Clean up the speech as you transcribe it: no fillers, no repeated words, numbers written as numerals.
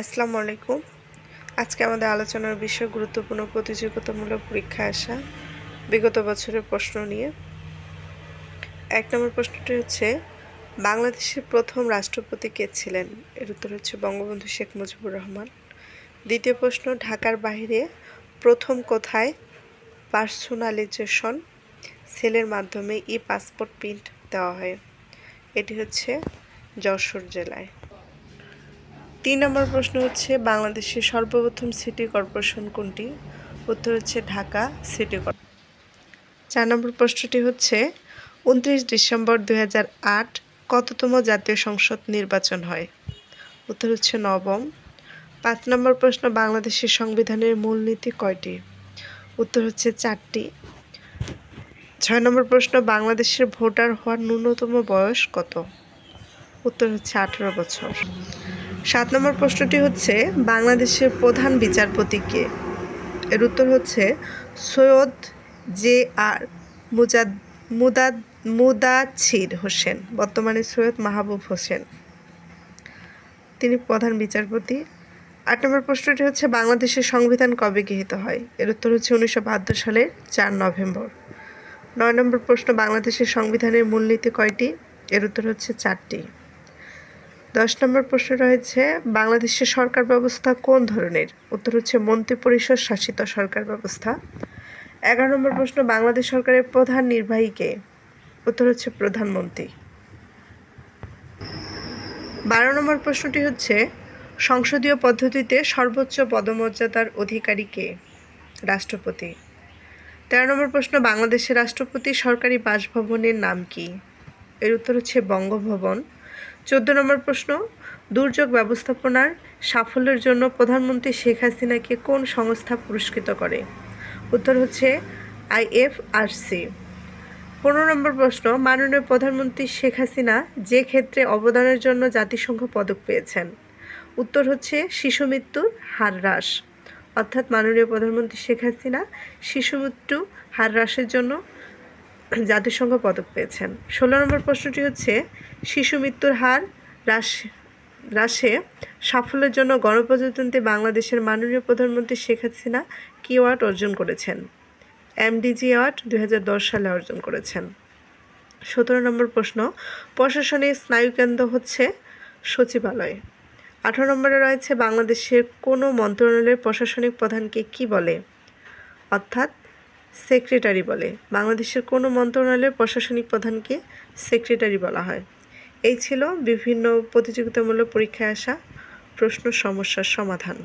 আসসালামু আলাইকুম। আজকে আমাদের আলোচনার বিষয় গুরুত্বপূর্ণ প্রতিযোগিতামূলক পরীক্ষায় আসা বিগত বছরের প্রশ্ন নিয়ে। ১ নম্বর প্রশ্নটি হচ্ছে, বাংলাদেশের প্রথম রাষ্ট্রপতি কে ছিলেন? এর উত্তর হচ্ছে বঙ্গবন্ধু শেখ মুজিবুর রহমান। দ্বিতীয় প্রশ্ন, ঢাকার বাইরে প্রথম কোথায় পার্সোনালাইজেশন সেলের মাধ্যমে পাসপোর্ট প্রিন্ট দেওয়া হয়? এটি হচ্ছে যশোর জেলায়। ৩ নম্বর প্রশ্ন হচ্ছে, বাংলাদেশের সর্বপ্রথম সিটি কর্পোরেশন কোনটি? উত্তর হচ্ছে ঢাকা সিটি কর্পোরেশন। ৪ নম্বর প্রশ্নটি হচ্ছে, ২৯ ডিসেম্বর ২০০৮ কততম জাতীয় সংসদ নির্বাচন হয়? উত্তর হচ্ছে নবম। ৫ নম্বর প্রশ্ন, বাংলাদেশের সংবিধানের মূলনীতি কয়টি? উত্তর হচ্ছে ৪টি। ৬ নম্বর প্রশ্ন, বাংলাদেশের ভোটার হওয়ার ন্যূনতম বয়স কত? উত্তর হচ্ছে ১৮ বছর। ৭ নম্বর প্রশ্নটি হচ্ছে, বাংলাদেশের প্রধান বিচারপতি কে? এর উত্তর হচ্ছে সৈয়দ জে.আর মুদাচ্ছির হোসেন, বর্তমানে সৈয়দ মাহবুব হোসেন, তিনি প্রধান বিচারপতি। ৮ নম্বর প্রশ্নটি হচ্ছে, বাংলাদেশের সংবিধান কবে গৃহীত হয়? এর উত্তর হচ্ছে ১৯৭২ সালের ৪ নভেম্বর। ৯ নম্বর প্রশ্ন, বাংলাদেশের সংবিধানের মূলনীতি কয়টি? এর উত্তর হচ্ছে ৪টি। ১০ নম্বর প্রশ্ন রয়েছে, বাংলাদেশের সরকার ব্যবস্থা কোন ধরনের? উত্তর হচ্ছে মন্ত্রিপরিষদ শাসিত সরকার ব্যবস্থা। ১১ নম্বর প্রশ্ন, বাংলাদেশ সরকারের প্রধান নির্বাহী কে? উত্তর হচ্ছে প্রধানমন্ত্রী। ১২ নম্বর প্রশ্নটি হচ্ছে, সংসদীয় পদ্ধতিতে সর্বোচ্চ পদমর্যাদার অধিকারী কে? রাষ্ট্রপতি। ১৩ নম্বর প্রশ্ন, বাংলাদেশের রাষ্ট্রপতি সরকারি বাসভবনের নাম কি? এর উত্তর হচ্ছে বঙ্গভবন। ১৪ নম্বর প্রশ্ন, দুর্যোগ ব্যবস্থাপনার সাফল্যের জন্য প্রধানমন্ত্রী শেখ হাসিনাকে কোন সংস্থা পুরস্কৃত করে? উত্তর হচ্ছে IFRC। ১৫ নম্বর প্রশ্ন, মাননীয় প্রধানমন্ত্রী শেখ হাসিনা যে ক্ষেত্রে অবদানের জন্য জাতিসংঘ পদক পেয়েছেন? উত্তর হচ্ছে শিশু মৃত্যুর হার হ্রাস। অর্থাৎ মাননীয় প্রধানমন্ত্রী শেখ হাসিনা শিশু মৃত্যু হার হ্রাসের জন্য জাতিসংঘ পদক পেয়েছেন। ১৬ নম্বর প্রশ্নটি হচ্ছে, শিশু মৃত্যুর হার হ্রাসে সাফল্যের জন্য গণপ্রজাতন্ত্রী বাংলাদেশের মাননীয় প্রধানমন্ত্রী শেখ হাসিনা কি অ্যাওয়ার্ড অর্জন করেছেন? MDG অ্যাওয়ার্ড ২০১০ সালে অর্জন করেছেন। ১৭ নম্বর প্রশ্ন, প্রশাসনিক স্নায়ুকেন্দ্র হচ্ছে সচিবালয়। ১৮ নম্বরে রয়েছে, বাংলাদেশের কোনো মন্ত্রণালয়ের প্রশাসনিক প্রধানকে কি বলে? অর্থাৎ সেক্রেটারি বলে। বাংলাদেশের কোনো মন্ত্রণালয়ের প্রশাসনিক প্রধানকে সেক্রেটারি বলা হয়। এই ছিল বিভিন্ন প্রতিযোগিতামূলক পরীক্ষায় আসা প্রশ্ন সমস্যার সমাধান।